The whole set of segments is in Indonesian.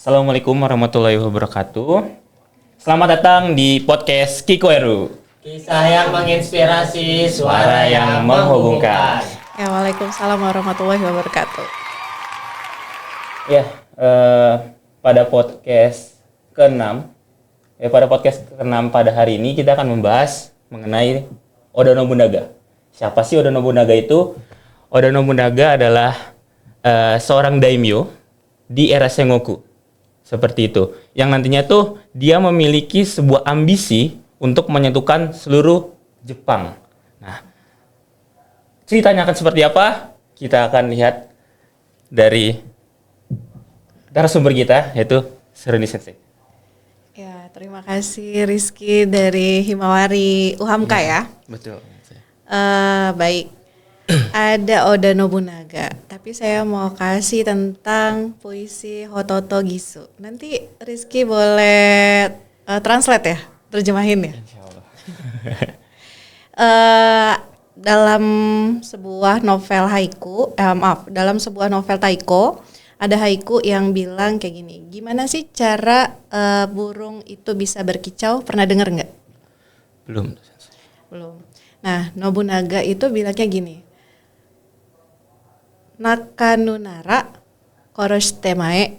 Assalamualaikum warahmatullahi wabarakatuh. Selamat datang di podcast Kiko Eru. Kisah yang menginspirasi, suara yang menghubungkan. Ya, Waalaikumsalam warahmatullahi wabarakatuh. Ya, pada podcast ke-6 pada hari ini kita akan membahas mengenai Oda Nobunaga. Siapa sih Oda Nobunaga itu? Oda Nobunaga adalah seorang daimyo di era Sengoku. Seperti itu. Yang nantinya tuh dia memiliki sebuah ambisi untuk menyatukan seluruh Jepang. Nah, ceritanya akan seperti apa? Kita akan lihat dari narasumber kita, yaitu Seruni Sensei. Ya, terima kasih Rizky dari Himawari Uhamka ya. Betul. Baik. Ada Oda Nobunaga, tapi saya mau kasih tentang puisi Hototo Gisu. Nanti Rizky boleh translate ya, terjemahin ya. Insyaallah. Dalam sebuah novel haiku, dalam sebuah novel taiko, ada haiku yang bilang kayak gini. Gimana sih cara burung itu bisa berkicau? Pernah dengar nggak? Belum. Belum. Nah, Nobunaga itu bilangnya gini. Nakanunara koroshite mae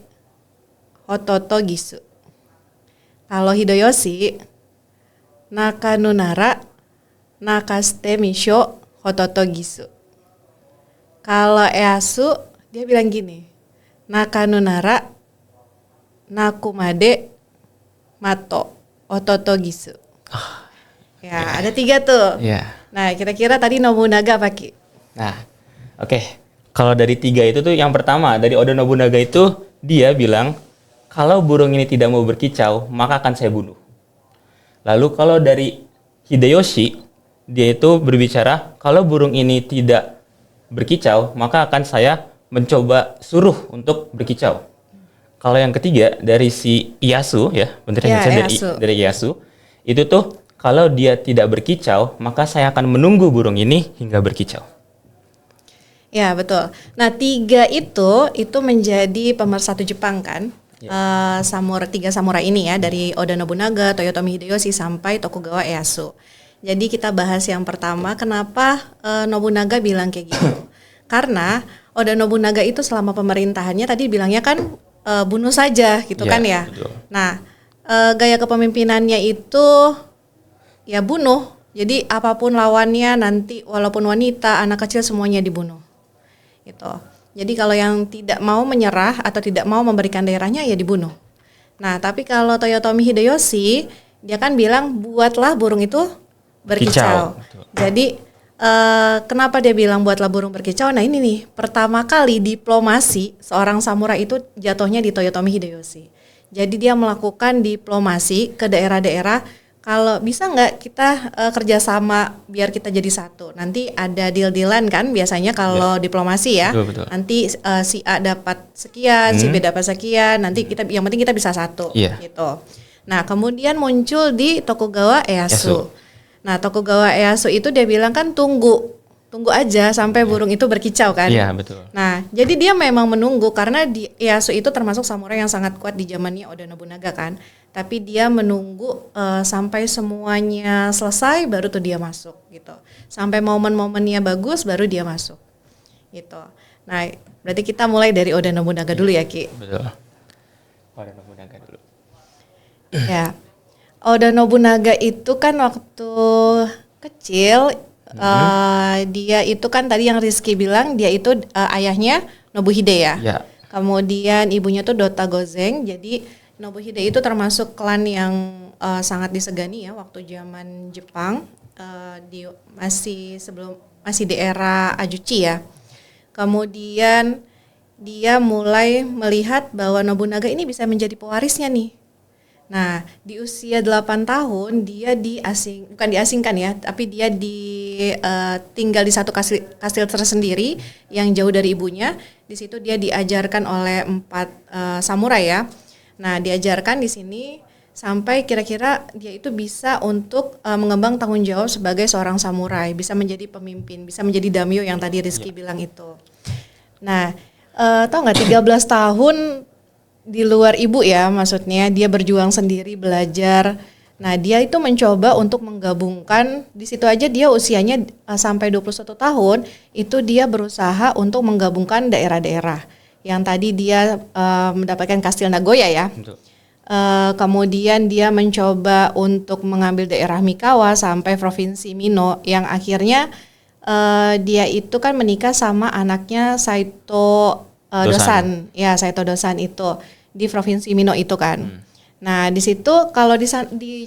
hototo gisu. Kalau Hideyoshi, Nakanunara nakashite misho hototo gisu. Kalau Ieyasu, dia bilang gini. Nakanunara nakumade mato hototo gisu. Ya, ada 3 tuh. Ya. Nah, kira-kira tadi Nobunaga apa, Ki? Nah, oke. Kalau dari 3 itu tuh yang pertama dari Oda Nobunaga itu dia bilang kalau burung ini tidak mau berkicau maka akan saya bunuh. Lalu kalau dari Hideyoshi dia itu berbicara kalau burung ini tidak berkicau maka akan saya mencoba suruh untuk berkicau. Kalau yang ketiga dari si Ieyasu ya, dari Ieyasu itu tuh kalau dia tidak berkicau maka saya akan menunggu burung ini hingga berkicau. Ya, betul. Nah, 3 itu menjadi pemersatu Jepang kan. Yeah. 3 samurai ini ya, dari Oda Nobunaga, Toyotomi Hideyoshi sampai Tokugawa Ieyasu. Jadi kita bahas yang pertama, kenapa Nobunaga bilang kayak gitu. Karena Oda Nobunaga itu selama pemerintahannya tadi bilangnya kan bunuh saja gitu kan ya. Betul. Nah, gaya kepemimpinannya itu ya bunuh. Jadi apapun lawannya nanti walaupun wanita, anak kecil semuanya dibunuh. Gitu. Jadi kalau yang tidak mau menyerah atau tidak mau memberikan daerahnya ya dibunuh. Nah, tapi kalau Toyotomi Hideyoshi dia kan bilang buatlah burung itu berkicau. Jadi kenapa dia bilang buatlah burung berkicau? Nah, ini nih pertama kali diplomasi seorang samurai itu jatuhnya di Toyotomi Hideyoshi. Jadi dia melakukan diplomasi ke daerah-daerah. Kalau bisa nggak kita kerjasama biar kita jadi satu. Nanti ada deal-dealan kan biasanya kalau diplomasi ya. Betul. Nanti si A dapat sekian, si B dapat sekian. Nanti kita yang penting kita bisa satu gitu. Nah, kemudian muncul di Tokugawa Ieyasu. Nah, Tokugawa Ieyasu itu dia bilang kan tunggu aja sampai burung itu berkicau kan. Iya, betul. Nah, jadi dia memang menunggu karena Ieyasu itu termasuk samurai yang sangat kuat di zamannya Oda Nobunaga kan. Tapi dia menunggu sampai semuanya selesai baru tuh dia masuk gitu. Sampai momen-momennya bagus baru dia masuk. Gitu. Nah, berarti kita mulai dari Oda Nobunaga dulu ya, Ki. Betul. Oda Nobunaga dulu. Ya. Oda Nobunaga itu kan waktu kecil dia itu kan tadi yang Rizky bilang dia itu ayahnya Nobuhide ya. Kemudian ibunya tuh Dota Gozeng. Jadi Nobuhide itu termasuk klan yang sangat disegani ya waktu zaman Jepang masih di era Ajuchi ya. Kemudian dia mulai melihat bahwa Nobunaga ini bisa menjadi pewarisnya nih. Nah, di usia 8 tahun dia bukan diasingkan ya, tapi dia tinggal di satu kastil tersendiri yang jauh dari ibunya. Di situ dia diajarkan oleh 4 samurai ya. Nah, diajarkan di sini sampai kira-kira dia itu bisa untuk mengembang tanggung jawab sebagai seorang samurai, bisa menjadi pemimpin, bisa menjadi daimyo yang tadi Rizky bilang itu. Nah, tahu nggak 13 tahun di luar ibu ya, maksudnya dia berjuang sendiri belajar. Nah, dia itu mencoba untuk menggabungkan, di situ aja dia usianya sampai 21 tahun, itu dia berusaha untuk menggabungkan daerah-daerah. Yang tadi dia mendapatkan Kastil Nagoya ya. Betul. Kemudian dia mencoba untuk mengambil daerah Mikawa sampai provinsi Mino, yang akhirnya dia itu kan menikah sama anaknya Saito Dosan. Ya, Saito Dosan itu di provinsi Mino itu kan. Nah, di situ kalau di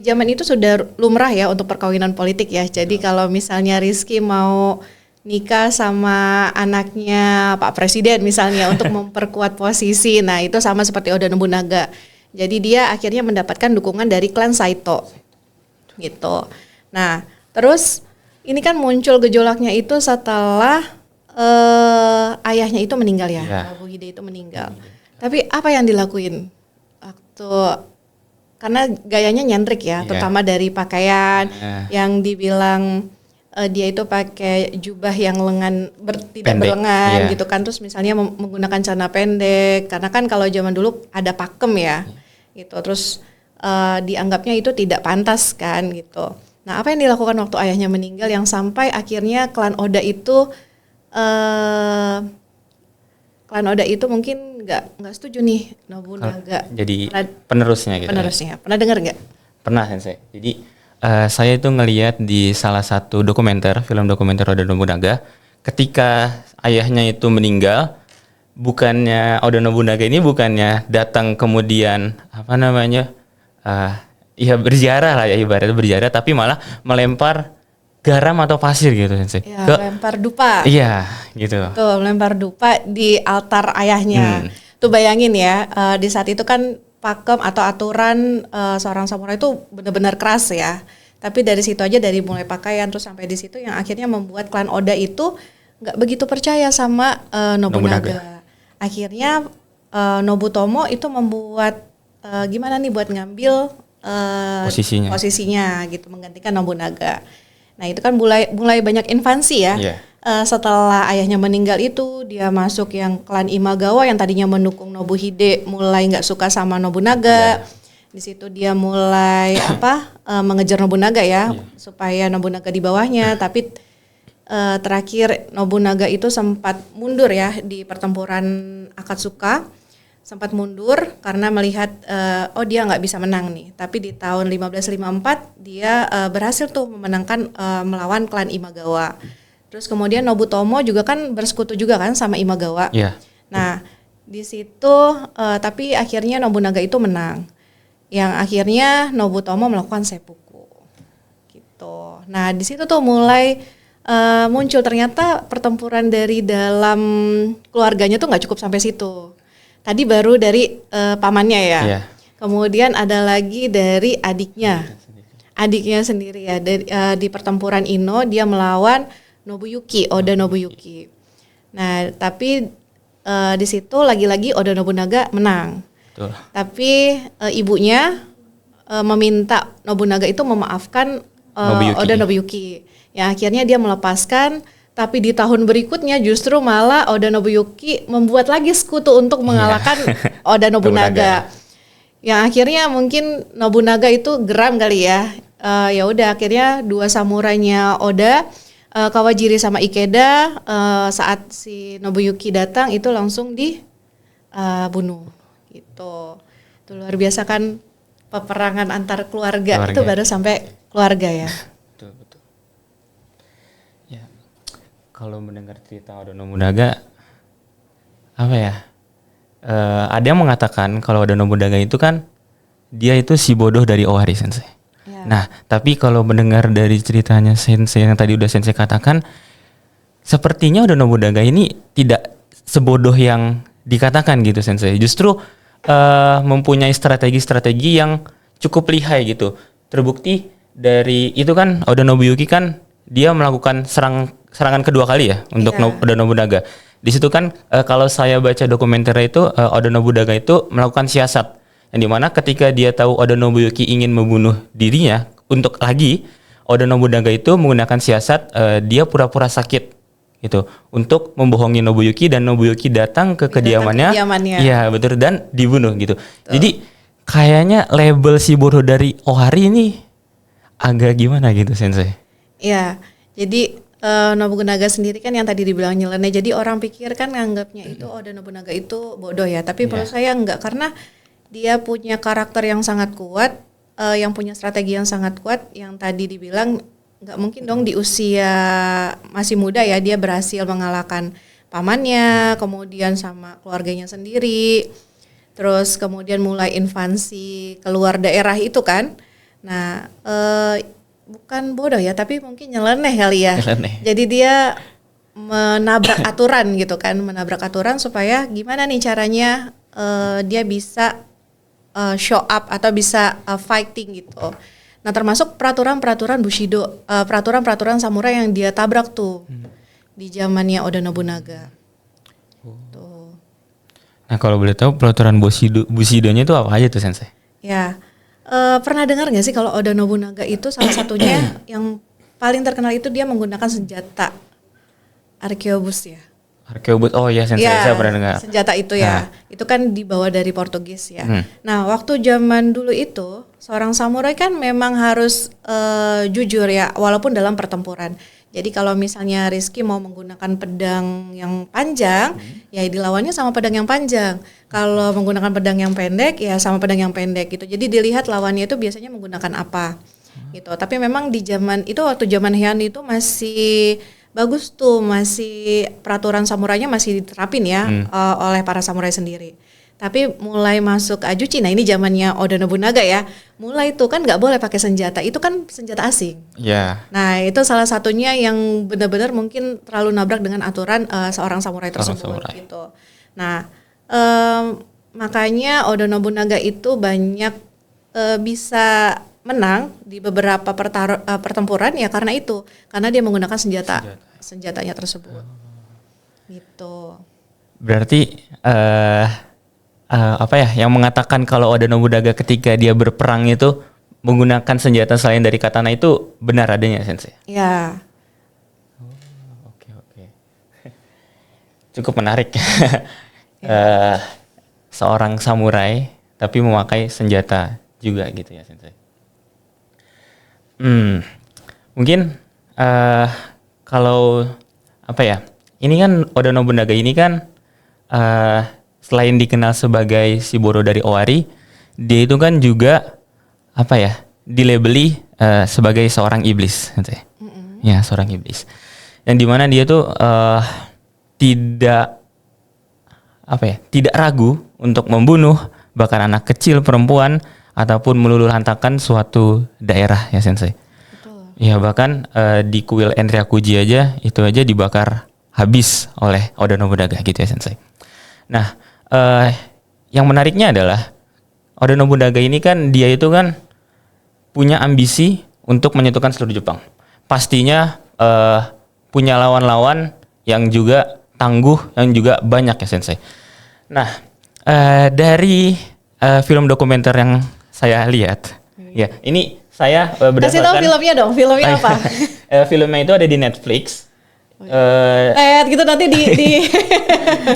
zaman itu sudah lumrah ya untuk perkawinan politik ya. Jadi kalau misalnya Rizky mau nikah sama anaknya Pak Presiden misalnya untuk memperkuat posisi, nah itu sama seperti Oda Nobunaga. Jadi dia akhirnya mendapatkan dukungan dari klan Saito gitu. Nah, terus ini kan muncul gejolaknya itu setelah ayahnya itu meninggal ya, Nobuhide itu meninggal. Tapi apa yang dilakuin waktu, karena gayanya nyentrik ya, terutama dari pakaian yang dibilang dia itu pakai jubah yang tidak berlengan gitu kan, terus misalnya menggunakan celana pendek, karena kan kalau zaman dulu ada pakem ya, gitu. Terus dianggapnya itu tidak pantas kan gitu. Nah, apa yang dilakukan waktu ayahnya meninggal yang sampai akhirnya klan Oda itu mungkin nggak setuju nih Nobunaga. Jadi penerusnya gitu. Penerusnya. Pernah dengar nggak? Pernah Sensei. Jadi saya itu ngelihat di salah satu film dokumenter Oda Nobunaga, ketika ayahnya itu meninggal, bukannya Oda Nobunaga ini bukannya datang kemudian berziarah lah ya, ibaratnya berziarah, tapi malah melempar garam atau pasir gitu Sensei. Ya, melempar dupa. Iya, gitu. Tuh, melempar dupa di altar ayahnya. Tuh bayangin ya, di saat itu kan pakem atau aturan seorang samurai itu benar-benar keras ya. Tapi dari situ aja, dari mulai pakaian terus sampai di situ, yang akhirnya membuat klan Oda itu nggak begitu percaya sama Nobunaga. Akhirnya Nobutomo itu membuat gimana nih buat ngambil posisinya gitu, menggantikan Nobunaga. Nah, itu kan mulai banyak invasi ya. Setelah ayahnya meninggal itu, dia masuk yang klan Imagawa yang tadinya mendukung Nobuhide, mulai nggak suka sama Nobunaga. Di situ dia mulai mengejar Nobunaga ya, supaya Nobunaga di bawahnya. Tapi terakhir Nobunaga itu sempat mundur ya di pertempuran Akatsuka. Sempat mundur karena melihat dia nggak bisa menang nih. Tapi di tahun 1554 dia berhasil tuh memenangkan melawan klan Imagawa. Terus kemudian Nobutomo juga kan bersekutu juga kan sama Imagawa. Nah, di situ tapi akhirnya Nobunaga itu menang. Yang akhirnya Nobutomo melakukan seppuku. Gitu. Nah, di situ tuh mulai muncul ternyata pertempuran dari dalam keluarganya tuh nggak cukup sampai situ. Tadi baru dari pamannya ya. Kemudian ada lagi dari adiknya sendiri ya. Di pertempuran Ino dia melawan Nobuyuki, Oda Nobuyuki. Nah, tapi di situ lagi-lagi Oda Nobunaga menang. Betul. Tapi ibunya meminta Nobunaga itu memaafkan Oda Nobuyuki. Yang akhirnya dia melepaskan. Tapi di tahun berikutnya justru malah Oda Nobuyuki membuat lagi sekutu untuk mengalahkan Oda Nobunaga. Yang akhirnya mungkin Nobunaga itu geram kali ya. Ya udah akhirnya dua samurainya Oda, Kawajiri sama Ikeda, saat si Nobuyuki datang itu langsung dibunuh gitu. Itu luar biasa kan, peperangan antar keluarga. Itu baru sampai keluarga ya. Kalau mendengar cerita Oda Nobunaga, ada yang mengatakan kalau Oda Nobunaga itu kan dia itu si bodoh dari Owari Sensei. Nah, tapi kalau mendengar dari ceritanya Sensei yang tadi udah Sensei katakan, sepertinya Oda Nobunaga ini tidak sebodoh yang dikatakan gitu Sensei. Justru mempunyai strategi-strategi yang cukup lihai gitu. Terbukti dari itu kan Oda Nobuyuki kan dia melakukan serangan kedua kali ya untuk Oda Nobunaga. Di situ kan kalau saya baca dokumenter itu Oda Nobunaga itu melakukan siasat yang dimana ketika dia tahu Oda Nobuyuki ingin membunuh dirinya untuk lagi, Oda Nobunaga itu menggunakan siasat dia pura-pura sakit gitu untuk membohongi Nobuyuki dan Nobuyuki datang ke kediamannya. Iya, betul, dan dibunuh gitu. Betul. Jadi kayaknya label si bodoh dari Ohari ini agak gimana gitu Sensei. Iya. Jadi Nobunaga sendiri kan yang tadi dibilang nyeleneh. Jadi orang pikir kan nganggapnya itu Oda Nobunaga itu bodoh ya, tapi menurut saya enggak, karena dia punya karakter yang sangat kuat, yang punya strategi yang sangat kuat, yang tadi dibilang nggak mungkin dong di usia masih muda ya dia berhasil mengalahkan pamannya, kemudian sama keluarganya sendiri, terus kemudian mulai invasi keluar daerah itu kan. Nah bukan bodoh ya, tapi mungkin nyeleneh kali ya. Jadi dia menabrak aturan gitu kan, menabrak aturan supaya gimana nih caranya dia bisa show up atau bisa fighting gitu. Nah termasuk peraturan-peraturan Bushido, peraturan-peraturan samurai yang dia tabrak tuh di zamannya Oda Nobunaga. Tuh. Nah kalau boleh tahu peraturan Bushido-nya itu apa aja tuh Sensei? Ya, pernah dengar nggak sih kalau Oda Nobunaga itu salah satunya yang paling terkenal itu dia menggunakan senjata arquebus ya. Arquebus, oh ya Sensei, saya pernah dengar. Senjata itu ya, itu kan dibawa dari Portugis ya. Nah waktu zaman dulu itu seorang samurai kan memang harus jujur ya, walaupun dalam pertempuran. Jadi kalau misalnya Rizky mau menggunakan pedang yang panjang, ya dilawannya sama pedang yang panjang. Kalau menggunakan pedang yang pendek, ya sama pedang yang pendek gitu. Jadi dilihat lawannya itu biasanya menggunakan apa, gitu. Tapi memang di zaman itu, waktu zaman Heian itu masih bagus tuh, masih peraturan samurainya masih diterapin ya oleh para samurai sendiri. Tapi mulai masuk ke Ajuchi, nah ini zamannya Oda Nobunaga ya, mulai tuh kan nggak boleh pakai senjata, itu kan senjata asing. Nah itu salah satunya yang benar-benar mungkin terlalu nabrak dengan aturan seorang samurai tersebut gitu. Nah makanya Oda Nobunaga itu banyak bisa menang di beberapa pertempuran ya karena itu, karena dia menggunakan senjatanya tersebut. Gitu. Berarti apa ya yang mengatakan kalau Oda Nobunaga ketika dia berperang itu menggunakan senjata selain dari katana itu benar adanya Sensei? Ya. Oke. Cukup menarik. Seorang samurai tapi memakai senjata juga gitu ya Sensei. Mungkin kalau apa ya, ini kan Oda Nobunaga ini kan selain dikenal sebagai si bodoh dari Owari, dia itu kan juga apa ya, dilabeli sebagai seorang iblis, ya seorang iblis, yang dimana dia tuh tidak ragu untuk membunuh bahkan anak kecil, perempuan, ataupun meluluhlantakan suatu daerah ya Sensei. Betul. Ya bahkan di kuil Enryakuji aja itu aja dibakar habis oleh Oda Nobunaga gitu ya Sensei. Nah yang menariknya adalah Oda Nobunaga ini kan dia itu kan punya ambisi untuk menyatukan seluruh Jepang. Pastinya punya lawan-lawan yang juga tangguh, yang juga banyak ya Sensei. Nah dari film dokumenter yang saya lihat, ya ini saya berdasarkan. Kasih tahu filmnya dong, filmnya apa? Filmnya itu ada di Netflix. Gitu nanti di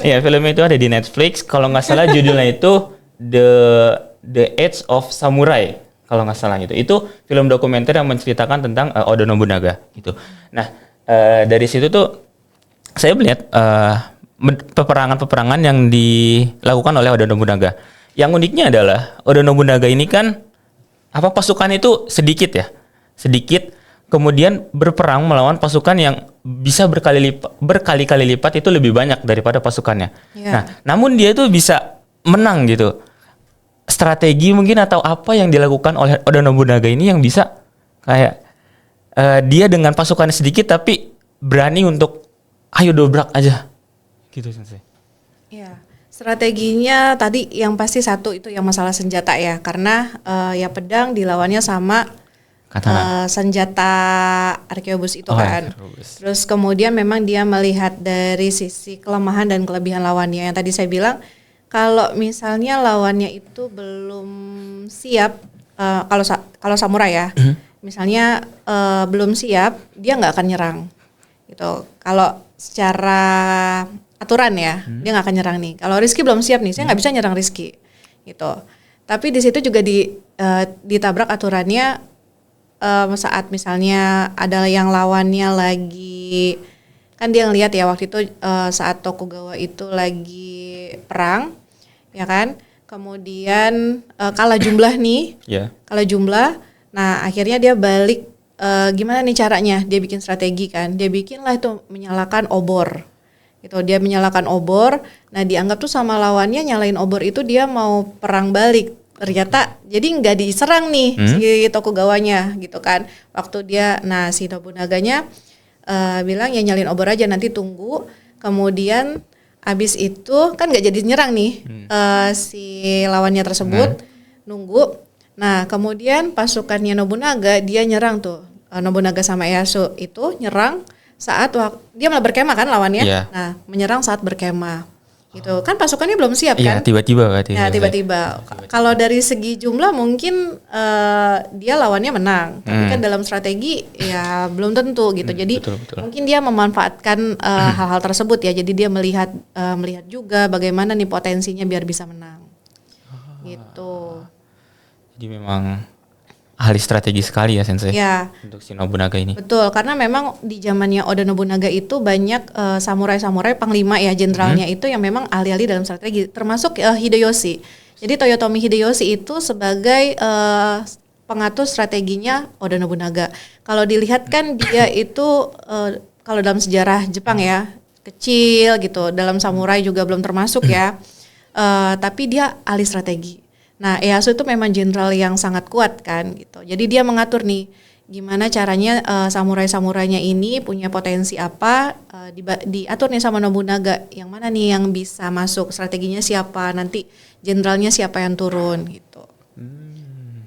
ya filmnya itu ada di Netflix. Kalau nggak salah judulnya itu The Age of Samurai. Kalau nggak salah gitu. Itu film dokumenter yang menceritakan tentang Oda Nobunaga gitu. Nah dari situ tuh saya melihat peperangan-peperangan yang dilakukan oleh Oda Nobunaga. Yang uniknya adalah Oda Nobunaga ini kan pasukan itu sedikit ya, kemudian berperang melawan pasukan yang bisa berkali-kali lipat itu lebih banyak daripada pasukannya. Nah, namun dia itu bisa menang gitu. Strategi mungkin atau apa yang dilakukan oleh Oda Nobunaga ini yang bisa kayak dia dengan pasukannya sedikit tapi berani untuk ayo dobrak aja gitu Sensei. Iya. Strateginya tadi yang pasti satu itu yang masalah senjata ya, karena ya pedang dilawannya sama senjata arquebus itu kan. Arquebus. Terus kemudian memang dia melihat dari sisi kelemahan dan kelebihan lawannya. Yang tadi saya bilang kalau misalnya lawannya itu belum siap, kalau samurai ya, misalnya belum siap, dia nggak akan nyerang. gitu. Kalau secara aturan ya, dia nggak akan nyerang nih. Kalau Rizky belum siap nih, saya nggak bisa nyerang Rizky, gitu. Tapi di situ juga ditabrak aturannya saat misalnya ada yang lawannya lagi, kan dia ngelihat ya waktu itu saat Tokugawa itu lagi perang, ya kan? Kemudian kalah jumlah nih, kalah jumlah. Nah akhirnya dia balik, gimana nih caranya? Dia bikin strategi kan, dia bikinlah itu menyalakan obor, gitu. Dia menyalakan obor. Nah dianggap tuh sama lawannya nyalain obor itu dia mau perang balik. Ternyata jadi nggak diserang nih si Tokugawanya, gitu kan? Waktu dia, nah si Nobunaganya bilang ya nyalin obor aja, nanti tunggu. Kemudian abis itu kan nggak jadi nyerang nih si lawannya tersebut, nunggu. Nah kemudian pasukannya Nobunaga dia nyerang tuh, Nobunaga sama Ieyasu itu nyerang saat dia malah berkemah kan lawannya. Nah menyerang saat berkemah, gitu kan, pasukannya belum siap kan. Tiba-tiba berarti. Ya tiba-tiba. Kalau dari segi jumlah mungkin dia lawannya menang, tapi kan dalam strategi ya belum tentu gitu. Jadi betul. Mungkin dia memanfaatkan hal-hal tersebut ya. Jadi dia melihat juga bagaimana nih potensinya biar bisa menang. Gitu. Jadi memang ahli strategi sekali ya Sensei. Ya. Untuk si Nobunaga ini. Betul, karena memang di zamannya Oda Nobunaga itu banyak samurai-samurai panglima ya, jenderalnya itu yang memang ahli-ahli dalam strategi, termasuk Hideyoshi. Jadi Toyotomi Hideyoshi itu sebagai pengatur strateginya Oda Nobunaga. Kalau dilihat kan dia itu kalau dalam sejarah Jepang ya kecil gitu, dalam samurai juga belum termasuk ya, tapi dia ahli strategi. Nah, Ieyasu itu memang jenderal yang sangat kuat kan gitu. Jadi dia mengatur nih gimana caranya samurai-samurainya ini punya potensi apa, diatur nih sama Nobunaga. Yang mana nih yang bisa masuk, strateginya siapa, nanti jenderalnya siapa yang turun gitu.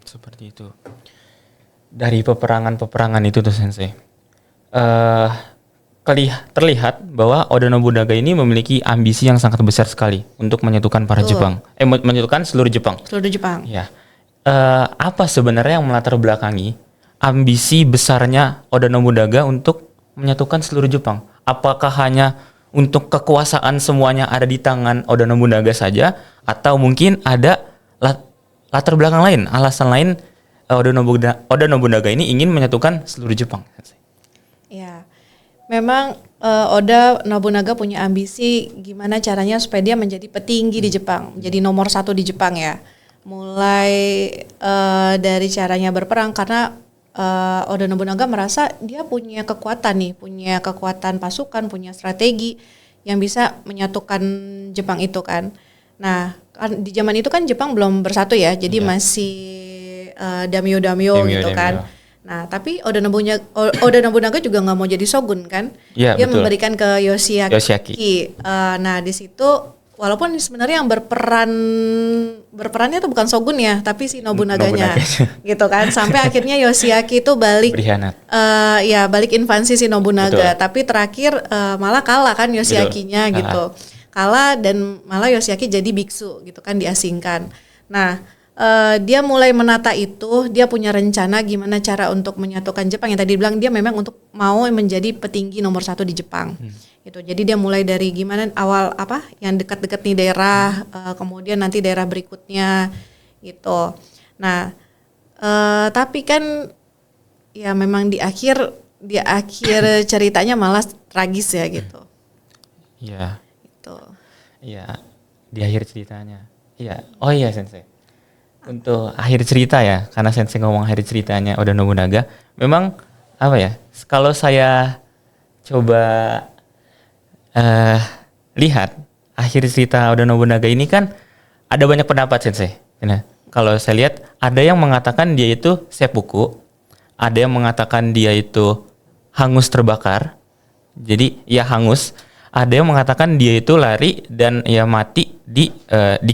Seperti itu. Dari peperangan itu tuh Sensei, terlihat bahwa Oda Nobunaga ini memiliki ambisi yang sangat besar sekali untuk menyatukan para Jepang, menyatukan seluruh Jepang. Seluruh Jepang. Ya. Apa sebenarnya yang melatar belakangi ambisi besarnya Oda Nobunaga untuk menyatukan seluruh Jepang? Apakah hanya untuk kekuasaan semuanya ada di tangan Oda Nobunaga saja, atau mungkin ada latar belakang lain, alasan lain Oda Nobunaga ini ingin menyatukan seluruh Jepang? Ya. Memang Oda Nobunaga punya ambisi gimana caranya supaya dia menjadi petinggi di Jepang, menjadi nomor 1 di Jepang ya. Mulai dari caranya berperang, karena Oda Nobunaga merasa dia punya kekuatan nih, punya kekuatan pasukan, punya strategi yang bisa menyatukan Jepang itu kan. Nah di zaman itu kan Jepang belum bersatu ya, jadi masih daimyo gitu kan. Nah, tapi Oda Nobunaga juga nggak mau jadi shogun kan? Ya, dia betul. memberikan ke Yoshiaki. Nah, di situ walaupun sebenarnya yang berperannya itu bukan shogun ya, tapi si Nobunaganya, gitu kan? Sampai akhirnya Yoshiaki itu balik berkhianat. Balik invasi si Nobunaga. Betul. Tapi terakhir malah kalah kan Yoshiakinya gitu. Kalah dan malah Yoshiaki jadi biksu gitu kan, diasingkan. Nah. Dia mulai menata itu, dia punya rencana gimana cara untuk menyatukan Jepang, yang tadi bilang dia memang untuk mau menjadi petinggi nomor 1 di Jepang. Gitu. Jadi dia mulai dari gimana awal yang dekat-dekat nih daerah, kemudian nanti daerah berikutnya gitu. Nah, tapi kan ya memang di akhir ceritanya malah tragis ya gitu. Iya. Gitu. Iya, di akhir ceritanya. Iya. Oh iya Sensei. Untuk akhir cerita ya, karena Sensei ngomong akhir ceritanya Oda Nobunaga, memang kalau saya coba lihat akhir cerita Oda Nobunaga ini kan ada banyak pendapat Sensei. Nah, kalau saya lihat ada yang mengatakan dia itu seppuku, ada yang mengatakan dia itu hangus terbakar, jadi ya hangus. Ada yang mengatakan dia itu lari dan ya mati di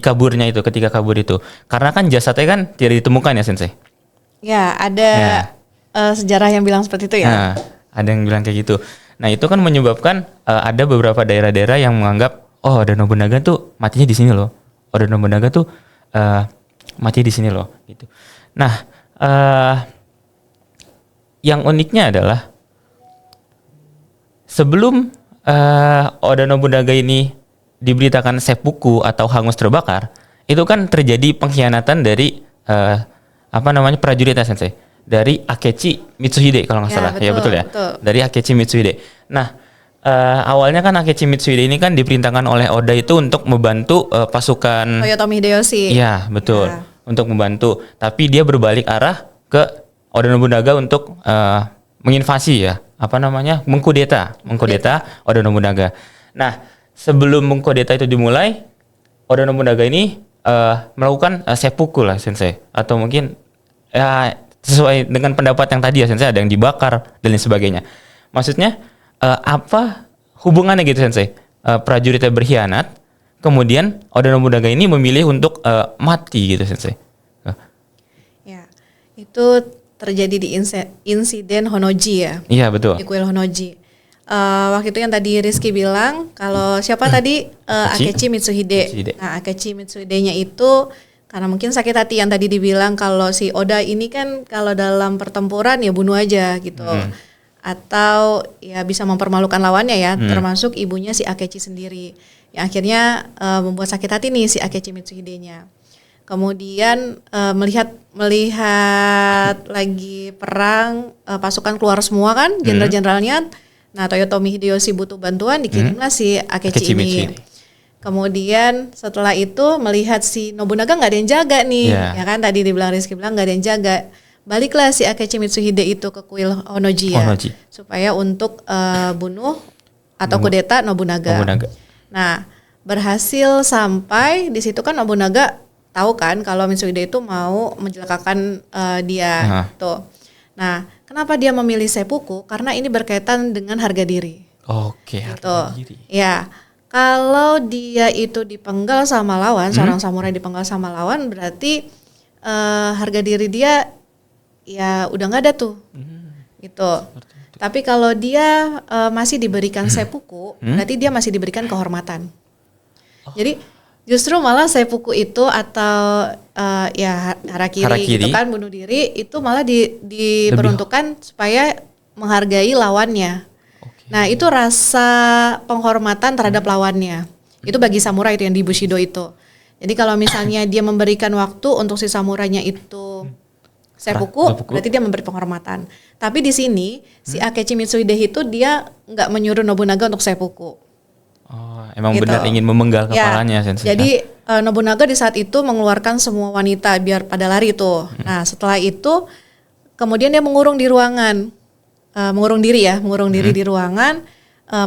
kaburnya itu, ketika kabur itu. Karena kan jasadnya kan tidak ditemukan ya Sensei. Ya, ada sejarah yang bilang seperti itu ya. Nah, ada yang bilang kayak gitu. Nah, itu kan menyebabkan ada beberapa daerah-daerah yang menganggap Oda Nobunaga tuh matinya di sini loh. Oda Nobunaga tuh mati di sini loh gitu. Nah, yang uniknya adalah sebelum Oda Nobunaga ini diberitakan seppuku atau hangus terbakar, itu kan terjadi pengkhianatan dari prajurit Sensei, dari Akechi Mitsuhide kalau nggak salah. Ya betul ya. Betul. Dari Akechi Mitsuhide. Nah, awalnya kan Akechi Mitsuhide ini kan diperintahkan oleh Oda itu untuk membantu pasukan Toyotomi Hideyoshi. Iya, betul. Ya. Untuk membantu. Tapi dia berbalik arah ke Oda Nobunaga untuk menginvasi ya. Mengkudeta Oda Nobunaga. Nah, sebelum mengkudeta itu dimulai, Oda Nobunaga ini melakukan seppuku lah Sensei. Atau mungkin ya sesuai dengan pendapat yang tadi ya Sensei, ada yang dibakar dan lain sebagainya. Maksudnya apa hubungannya gitu Sensei? Prajuritnya berkhianat, kemudian Oda Nobunaga ini memilih untuk mati gitu Sensei. Ya, itu terjadi di insiden Honnoji ya. Iya betul. Di kuil Honnoji. Waktu itu yang tadi Rizky bilang kalau siapa tadi Akechi Mitsuhide. Nah, Akechi Mitsuhide-nya itu karena mungkin sakit hati yang tadi dibilang kalau si Oda ini kan kalau dalam pertempuran ya bunuh aja gitu. Atau ya bisa mempermalukan lawannya ya, termasuk ibunya si Akechi sendiri. Yang akhirnya membuat sakit hati nih si Akechi Mitsuhide-nya. Kemudian melihat lagi perang, pasukan keluar semua kan, jenderal-jenderalnya. Nah, Toyotomi Hideyoshi butuh bantuan, dikirimlah si Akechi ini. Mitsuhide. Kemudian setelah itu melihat si Nobunaga nggak ada yang jaga nih, ya kan tadi dibilang Rizky bilang nggak ada yang jaga. Baliklah si Akechi Mitsuhide itu ke kuil Honnoji ya, supaya untuk bunuh atau kudeta Nobunaga. Nah, berhasil sampai di situ kan Nobunaga tahu kan kalau Mitsuhide itu mau mencelakakan dia tuh. Nah, kenapa dia memilih seppuku? Karena ini berkaitan dengan harga diri. Oke, harga diri. Ya, kalau dia itu dipenggal sama lawan, seorang samurai dipenggal sama lawan, berarti harga diri dia ya udah nggak ada tuh, gitu. Tapi kalau dia masih diberikan seppuku, berarti dia masih diberikan kehormatan. Jadi justru malah seppuku itu atau ya harakiri gitu kan, bunuh diri itu malah diperuntukkan supaya menghargai lawannya. Nah, itu rasa penghormatan terhadap lawannya. Itu bagi samurai itu yang di Bushido itu. Jadi kalau misalnya dia memberikan waktu untuk si samurainya itu seppuku, berarti dia memberi penghormatan. Tapi di sini si Akechi Mitsuhide itu dia nggak menyuruh Nobunaga untuk seppuku. Oh, emang gitu. Benar ingin memenggal kepalanya Sensei. Jadi Nobunaga di saat itu mengeluarkan semua wanita biar pada lari tuh. Nah, setelah itu kemudian dia mengurung di ruangan. Mengurung diri di ruangan,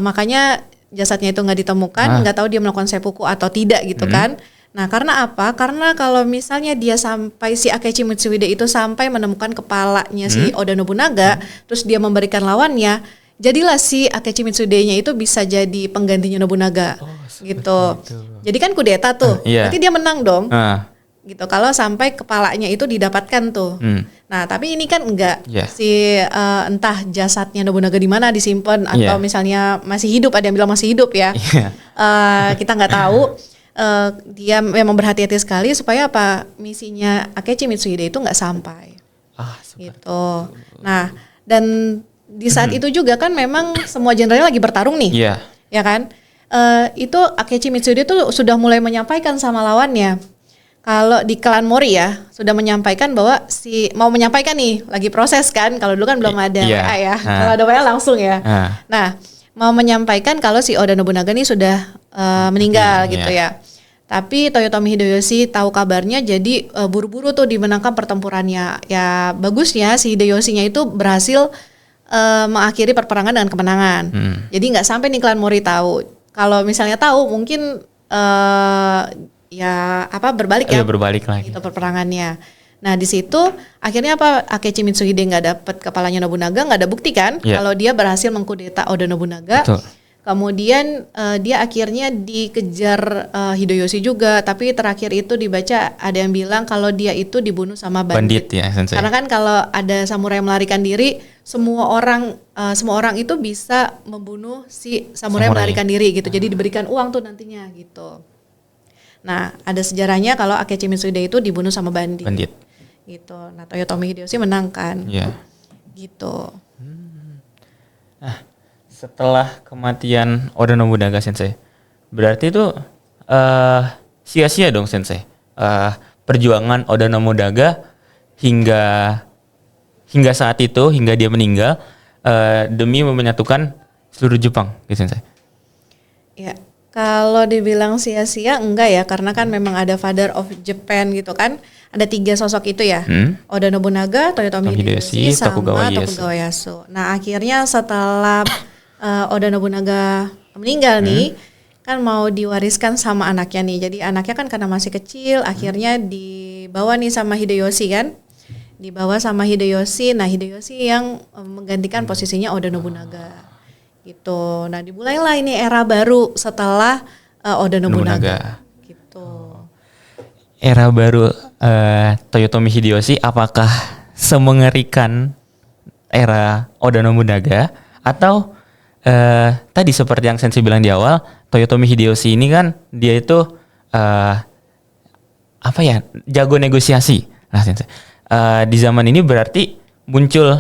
makanya jasadnya itu nggak ditemukan, nggak tahu dia melakukan seppuku atau tidak gitu kan. Nah, karena apa? Karena kalau misalnya dia sampai si Akechi Mitsuhide itu sampai menemukan kepalanya si Oda Nobunaga, terus dia memberikan lawannya, jadilah si Akechi Mitsuhide-nya itu bisa jadi penggantinya Nobunaga, gitu. Jadi kan kudeta tuh, berarti dia menang dong. Gitu kalau sampai kepalanya itu didapatkan tuh. Nah, tapi ini kan enggak si entah jasadnya Nobunaga di mana disimpan atau misalnya masih hidup, ada yang bilang masih hidup ya. Kita nggak tahu. Dia memang berhati-hati sekali supaya apa misinya Akechi Mitsuhide itu nggak sampai. Gitu. Nah, dan di saat itu juga kan memang semua jenderalnya lagi bertarung nih. Ya kan? Itu Akechi Mitsuhide itu sudah mulai menyampaikan sama lawannya. Kalau di klan Mori ya sudah menyampaikan bahwa mau menyampaikan nih lagi proses kan, kalau dulu kan belum ada WA ya, kalau ada WA langsung ya. Nah, mau menyampaikan kalau si Oda Nobunaga nih sudah meninggal gitu ya. Tapi Toyotomi Hideyoshi tahu kabarnya, jadi buru-buru tuh dimenangkan pertempurannya. Ya bagusnya si Hideyoshinya itu berhasil mengakhiri perperangan dengan kemenangan. Jadi nggak sampai nih klan Mori tahu. Kalau misalnya tahu mungkin berbalik lagi gitu perperangannya. Nah, di situ akhirnya Akechi Mitsuhide nggak dapat kepalanya Nobunaga, nggak ada bukti kan kalau dia berhasil mengkudeta Oda Nobunaga. Kemudian dia akhirnya dikejar Hideyoshi juga, tapi terakhir itu dibaca ada yang bilang kalau dia itu dibunuh sama bandit ya, Sensei. Karena kan kalau ada samurai melarikan diri, semua orang itu bisa membunuh si samurai melarikan diri gitu. Jadi diberikan uang tuh nantinya gitu. Nah, ada sejarahnya kalau Akechi Mitsuhide itu dibunuh sama bandit. Gitu. Nah, Toyotomi Hideyoshi menang kan. Gitu. Nah, setelah kematian Oda Nobunaga Sensei, berarti itu sia-sia dong Sensei. Perjuangan Oda Nobunaga hingga saat itu, hingga dia meninggal demi menyatukan seluruh Jepang, gitu Sensei. Ya, kalau dibilang sia-sia enggak ya, karena kan memang ada Father of Japan gitu kan. Ada 3 sosok itu ya. Oda Nobunaga, Toyotomi Hideyoshi, sama Tokugawa Ieyasu. Nah, akhirnya setelah Oda Nobunaga meninggal nih, kan mau diwariskan sama anaknya nih. Jadi anaknya kan karena masih kecil, akhirnya dibawa nih sama Hideyoshi kan. Dibawa sama Hideyoshi. Nah, Hideyoshi yang menggantikan posisinya Oda Nobunaga. Gitu. Nah, dimulailah ini era baru setelah Oda Nobunaga. Gitu. Era baru Toyotomi Hideyoshi apakah semengerikan era Oda Nobunaga atau tadi seperti yang Sensei bilang di awal, Toyotomi Hideyoshi ini kan dia itu jago negosiasi. Nah, Sensei, di zaman ini berarti muncul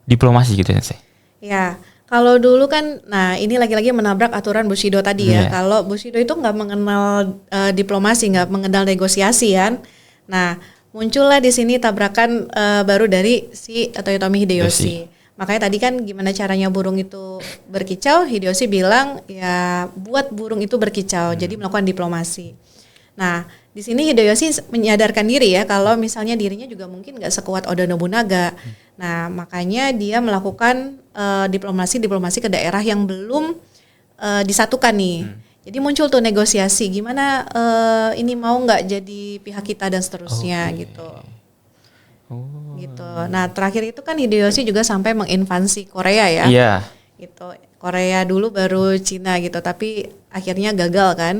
diplomasi gitu Sensei. Ya, kalau dulu kan, nah ini lagi-lagi menabrak aturan Bushido tadi ya. Kalau Bushido itu nggak mengenal diplomasi, nggak mengenal negosiasi kan. Nah, muncullah di sini tabrakan baru dari si Toyotomi Hideyoshi. Makanya tadi kan gimana caranya burung itu berkicau, Hideyoshi bilang ya buat burung itu berkicau, jadi melakukan diplomasi. Nah, di sini Hideyoshi menyadarkan diri ya kalau misalnya dirinya juga mungkin nggak sekuat Oda Nobunaga. Nah, makanya dia melakukan diplomasi ke daerah yang belum disatukan nih. Jadi muncul tuh negosiasi, gimana ini mau nggak jadi pihak kita dan seterusnya gitu. Gitu. Nah, terakhir itu kan Hideyoshi juga sampai menginvasi Korea ya. Iya. Gitu. Korea dulu baru Cina gitu, tapi akhirnya gagal kan.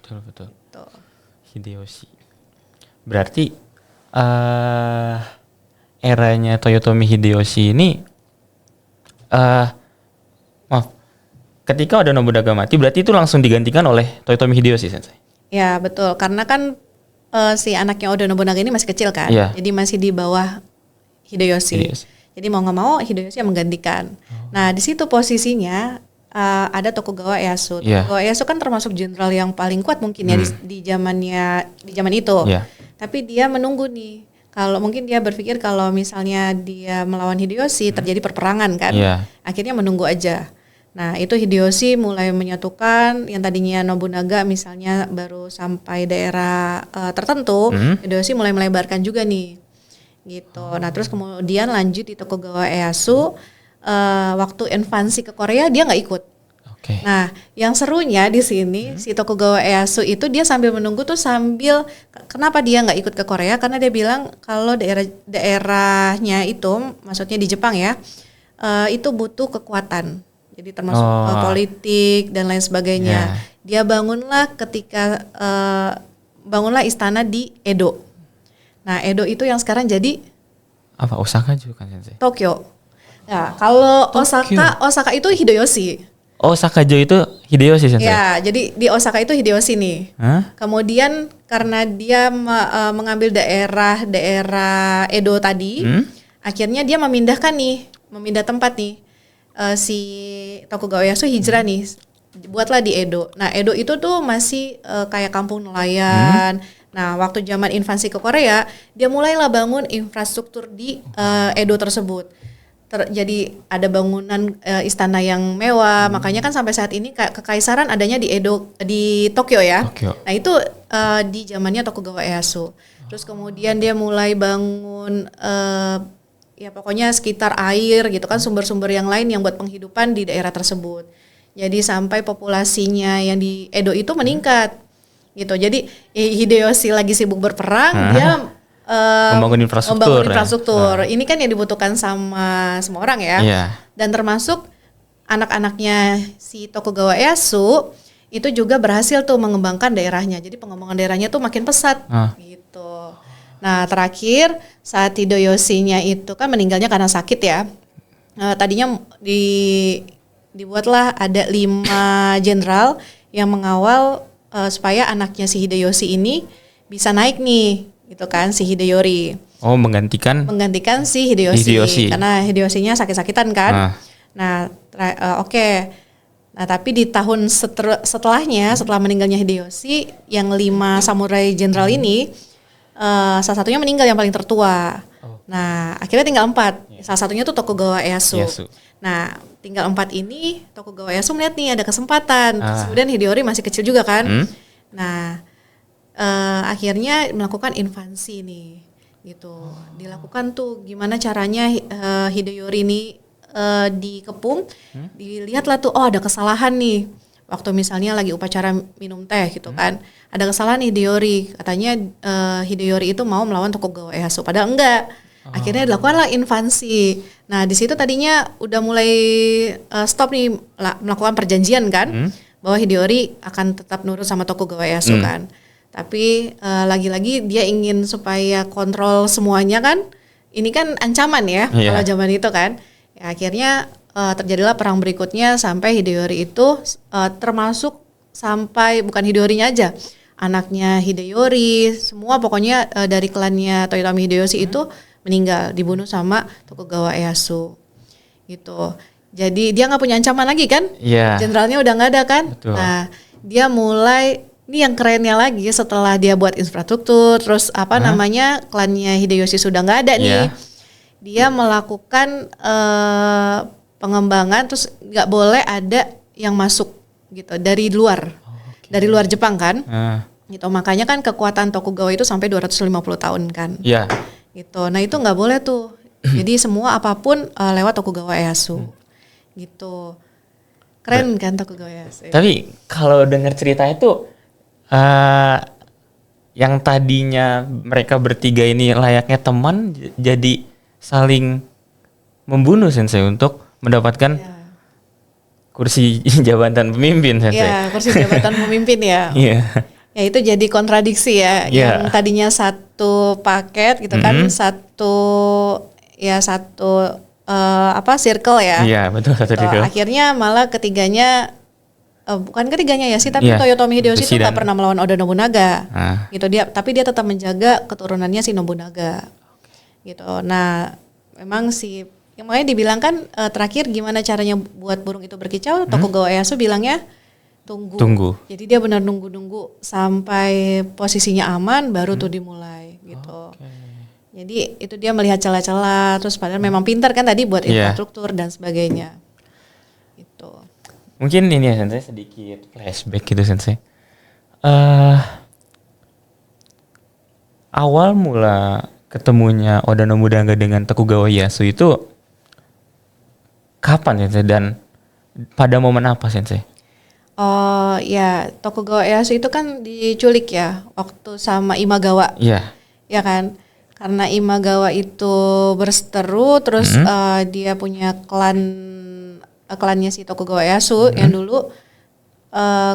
Betul. Gitu. Hideyoshi. Berarti eranya Toyotomi Hideyoshi ini ketika Oda Nobunaga mati berarti itu langsung digantikan oleh Toyotomi Hideyoshi Sensei. Ya, betul. Karena kan si anaknya Oda Nobunaga ini masih kecil kan. Yeah. Jadi masih di bawah Hideyoshi. Jadi mau nggak mau Hideyoshi yang menggantikan. Nah, di situ posisinya ada Tokugawa Ieyasu. Tokugawa Ieyasu kan termasuk jenderal yang paling kuat mungkin ya di zaman itu. Tapi dia menunggu nih. Kalau mungkin dia berpikir kalau misalnya dia melawan Hideyoshi terjadi perperangan kan. Akhirnya menunggu aja. Nah, itu Hideyoshi mulai menyatukan yang tadinya Nobunaga misalnya baru sampai daerah tertentu, Hideyoshi mulai melebarkan juga nih. Gitu. Nah, terus kemudian lanjut di Tokugawa Ieyasu waktu invasi ke Korea dia nggak ikut. Nah, yang serunya di sini si Tokugawa Ieyasu itu dia sambil menunggu tuh kenapa dia nggak ikut ke Korea? Karena dia bilang kalau daerahnya itu, maksudnya di Jepang ya, itu butuh kekuatan. Jadi termasuk politik dan lain sebagainya. Dia bangunlah bangunlah istana di Edo. Nah, Edo itu yang sekarang jadi apa? Osaka juga kan Sensei? Tokyo. Nah, kalau Osaka itu Hideyoshi. Osaka itu Hideyoshi Sensei? Ya, jadi di Osaka itu Hideyoshi nih. Kemudian karena dia mengambil daerah Edo tadi, akhirnya dia memindah tempat nih. Si Tokugawa Ieyasu hijrah nih, buatlah di Edo. Nah, Edo itu tuh masih kayak kampung nelayan. Nah, waktu zaman invasi ke Korea, dia mulailah bangun infrastruktur di Edo tersebut. Jadi ada bangunan istana yang mewah. Makanya kan sampai saat ini kekaisaran adanya di Edo, di Tokyo ya. Nah, itu di zamannya Tokugawa Ieyasu. Terus kemudian dia mulai bangun ya pokoknya sekitar air gitu kan, sumber-sumber yang lain yang buat penghidupan di daerah tersebut. Jadi sampai populasinya yang di Edo itu meningkat gitu. Jadi Hideyoshi lagi sibuk berperang, dia membangun infrastruktur. Ini kan yang dibutuhkan sama semua orang ya. Dan termasuk anak-anaknya si Tokugawa Ieyasu itu juga berhasil tuh mengembangkan daerahnya. Jadi pengembangan daerahnya tuh makin pesat gitu. Nah, terakhir saat Hideyoshinya itu kan meninggalnya karena sakit ya. Tadinya dibuatlah ada 5 jenderal yang mengawal supaya anaknya si Hideyoshi ini bisa naik nih, gitu kan, si Hideyori. Menggantikan si Hideyoshi. Karena Hideyoshinya sakit-sakitan kan. Nah, oke. Nah, tapi di tahun setelahnya, setelah meninggalnya Hideyoshi, yang 5 samurai jenderal ini, salah satunya meninggal yang paling tertua. Nah, akhirnya tinggal 4. Salah satunya tuh Tokugawa Ieyasu. Nah, tinggal 4 ini, Tokugawa Ieyasu melihat nih ada kesempatan. Terus kemudian Hideyori masih kecil juga kan. Nah, akhirnya melakukan invasi nih, gitu. Dilakukan tuh gimana caranya Hideyori ini dikepung, dilihatlah tuh, oh ada kesalahan nih. Waktu misalnya lagi upacara minum teh gitu kan, ada kesalahan Hideyori, katanya Hideyori itu mau melawan Tokugawa Ieyasu, padahal enggak. Akhirnya dilakukanlah invasi. Nah di situ tadinya udah mulai stop nih melakukan perjanjian kan, bahwa Hideyori akan tetap nurut sama Tokugawa Ieyasu kan. Tapi lagi-lagi dia ingin supaya kontrol semuanya kan, ini kan ancaman ya kalau zaman itu kan. Ya, akhirnya terjadilah perang berikutnya sampai Hideyori itu termasuk sampai bukan Hideyorinya aja, anaknya Hideyori, semua pokoknya dari klannya Toyotomi Hideyoshi itu meninggal, dibunuh sama Tokugawa Ieyasu gitu. Jadi dia nggak punya ancaman lagi kan, jenderalnya udah nggak ada kan. Betul. Nah dia mulai, ini yang kerennya lagi, setelah dia buat infrastruktur, terus namanya klannya Hideyoshi sudah nggak ada nih. Dia melakukan pengembangan, terus nggak boleh ada yang masuk gitu dari luar, dari luar Jepang kan, gitu. Makanya kan kekuatan Tokugawa itu sampai 250 tahun kan, gitu. Nah itu nggak boleh tuh. Jadi semua apapun lewat Tokugawa Ieyasu, gitu. Keren kan Tokugawa Ieyasu. Tapi kalau dengar ceritanya tuh, yang tadinya mereka bertiga ini layaknya teman, jadi saling membunuh Sensei untuk mendapatkan kursi jabatan pemimpin Sensei. Iya, kursi jabatan pemimpin ya. Ya itu jadi kontradiksi ya. Yang tadinya satu paket gitu kan, satu circle ya. Iya, betul, satu circle. Akhirnya malah ketiganya bukan ketiganya ya sih, tapi Toyotomi Hideyoshi itu nggak pernah melawan Oda Nobunaga. Gitu tapi dia tetap menjaga keturunannya si Nobunaga. Gitu. Nah, memang makanya dibilang kan terakhir gimana caranya buat burung itu berkicau, Tokugawa Ieyasu bilangnya tunggu. Jadi dia benar nunggu sampai posisinya aman baru tuh dimulai gitu. Jadi itu dia melihat celah-celah, terus padahal memang pintar kan tadi buat infrastruktur dan sebagainya. Gitu. Mungkin ini ya Sensei, sedikit flashback gitu Sensei. Awal mula ketemunya Oda Nobunaga dengan Tokugawa Ieyasu itu kapan Sensei, dan pada momen apa Sensei? Oh ya, Tokugawa Ieyasu itu kan diculik ya waktu sama Imagawa. Ya kan, karena Imagawa itu berseteru, terus dia punya klannya si Tokugawa Ieyasu yang dulu.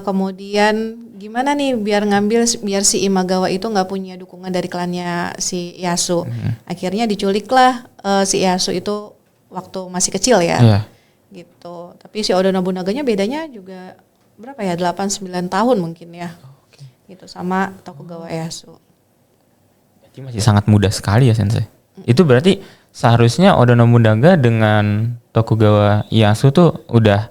Kemudian gimana nih biar si Imagawa itu nggak punya dukungan dari klannya si Ieyasu. Akhirnya diculiklah si Ieyasu itu waktu masih kecil ya. Gitu. Tapi si Oda Nobunaganya bedanya juga berapa ya, 8-9 tahun mungkin ya. Gitu sama Tokugawa Ieyasu. Berarti masih sangat muda sekali ya Sensei. Itu berarti seharusnya Oda Nobunaga dengan Tokugawa Ieyasu tuh udah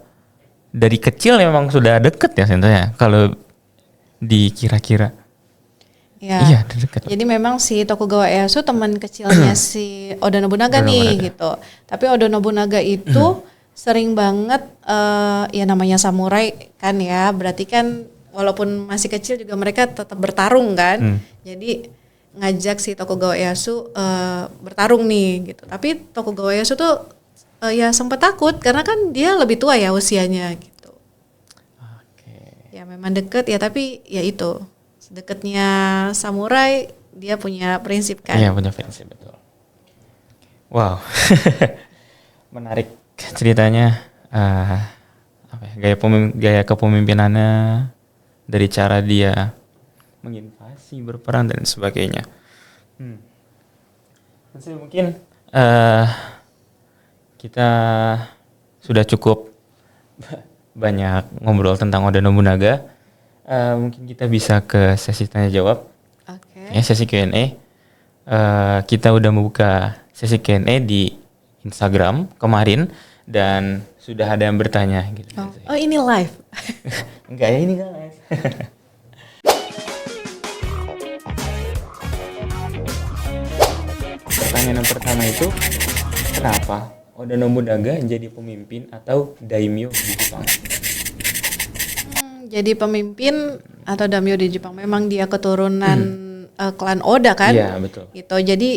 dari kecil memang sudah deket ya Sensei ya, kalau dikira-kira. Iya, dekat. Jadi memang si Tokugawa Ieyasu teman kecilnya si Oda Nobunaga nih gitu. Tapi Oda Nobunaga itu sering banget ya namanya samurai kan ya, berarti kan walaupun masih kecil juga mereka tetap bertarung kan. Jadi ngajak si Tokugawa Ieyasu bertarung nih gitu. Tapi Tokugawa Ieyasu tuh ya sempat takut karena kan dia lebih tua ya usianya gitu. Ya memang deket ya, tapi ya itu deketnya samurai, dia punya prinsip kan. Iya punya prinsip, betul. Wow, menarik ceritanya. Gaya kepemimpinannya, dari cara dia menginvasi, berperang dan sebagainya. Mungkin kita sudah cukup banyak ngobrol tentang Oda Nobunaga. Mungkin kita bisa ke sesi tanya jawab. Ya, sesi Q&A. Kita udah membuka sesi Q&A di Instagram kemarin, dan sudah ada yang bertanya gitu. Oh ini live. Enggak ya, ini guys. Pertanyaan yang pertama itu, kenapa Oda Nobunaga jadi pemimpin atau daimyo di Jepang? Jadi pemimpin atau daimyo di Jepang, memang dia keturunan klan Oda kan? Iya, betul. Gitu. Jadi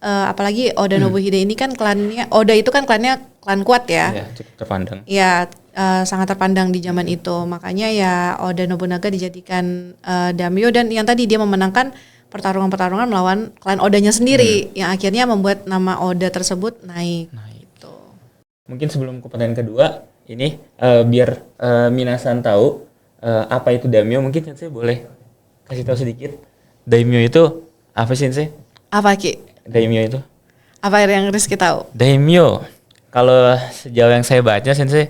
apalagi Oda Nobuhide ini kan klannya, Oda itu kan klannya klan kuat ya. Iya, cukup terpandang. Ya, sangat terpandang di zaman itu. Makanya ya Oda Nobunaga dijadikan daimyo, dan yang tadi dia memenangkan pertarungan-pertarungan melawan klan Odanya sendiri yang akhirnya membuat nama Oda tersebut naik. Gitu. Mungkin sebelum ke pertanyaan kedua, ini biar minasan tahu apa itu daimyo, mungkin Sensei boleh kasih tahu sedikit. Daimyo itu apa sih, Sensei? Apa Ki? Daimyo itu? Apa yang Rizky tahu? Daimyo, kalau sejauh yang saya baca, Sensei,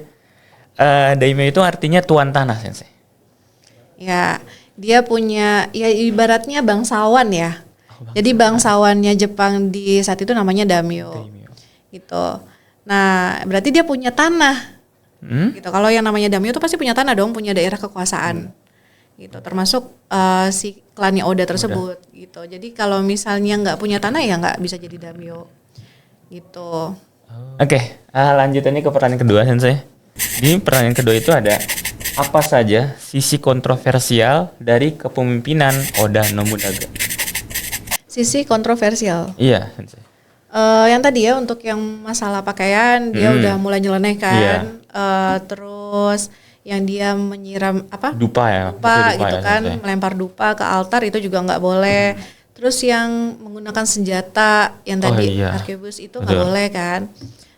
daimyo itu artinya tuan tanah, Sensei. Ya, dia punya, ya ibaratnya bangsawan ya. Jadi bangsawannya Jepang di saat itu namanya daimyo. Gitu. Nah, berarti dia punya tanah. Gitu. Kalau yang namanya daimyo itu pasti punya tanah dong, punya daerah kekuasaan. Gitu. Termasuk si klannya Oda tersebut. Gitu. Jadi kalau misalnya nggak punya tanah ya nggak bisa jadi daimyo. Gitu. Oke, lanjutannya ke pertanyaan kedua, Sensei. Di pertanyaan kedua itu ada, apa saja sisi kontroversial dari kepemimpinan Oda Nobunaga? Sisi kontroversial. Iya, Sensei. Yang tadi ya, untuk yang masalah pakaian dia udah mulai nyeleneh kan. Terus yang dia menyiram Dupa ya. dupa gitu ya, kan, Sensei. melempar dupa ke altar itu juga nggak boleh. Terus yang menggunakan senjata yang tadi arquebus itu nggak boleh kan.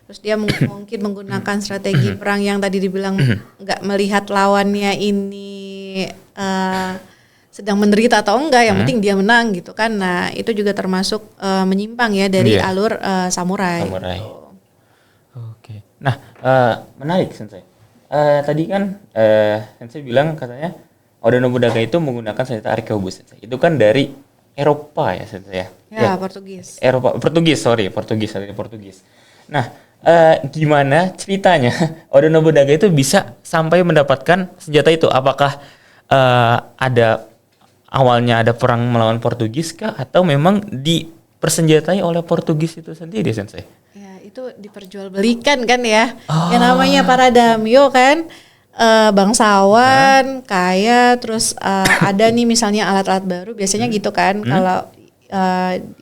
Terus dia mungkin menggunakan strategi perang yang tadi dibilang nggak melihat lawannya ini sedang menderita atau enggak, yang penting dia menang gitu kan. Nah itu juga termasuk menyimpang ya dari alur samurai. Gitu. Oke. Nah, menarik, Sensei. Tadi kan Sensei bilang katanya Oda Nobunaga itu menggunakan senjata arquebus, Sensei. Itu kan dari Eropa ya, Sensei ya? Ya, Portugis. Portugis. Nah, gimana ceritanya Oda Nobunaga itu bisa sampai mendapatkan senjata itu? Apakah awalnya ada perang melawan Portugis kah, atau memang dipersenjatai oleh Portugis itu sendiri, Sensei? Ya, itu diperjualbelikan kan ya. Yang namanya para daimyo kan bangsawan, kaya, terus ada nih misalnya alat-alat baru, biasanya gitu kan. Kalau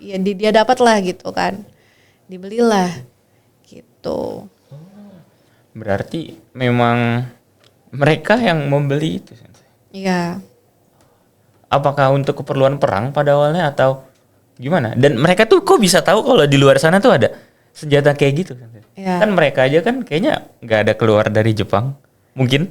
ya dia dapat lah gitu kan. Dibelilah gitu. Berarti memang mereka yang membeli itu, Sensei? Iya. Apakah untuk keperluan perang pada awalnya atau gimana? Dan mereka tuh kok bisa tahu kalau di luar sana tuh ada senjata kayak gitu, Sensei? Ya. Kan mereka aja kan kayaknya nggak ada keluar dari Jepang, mungkin?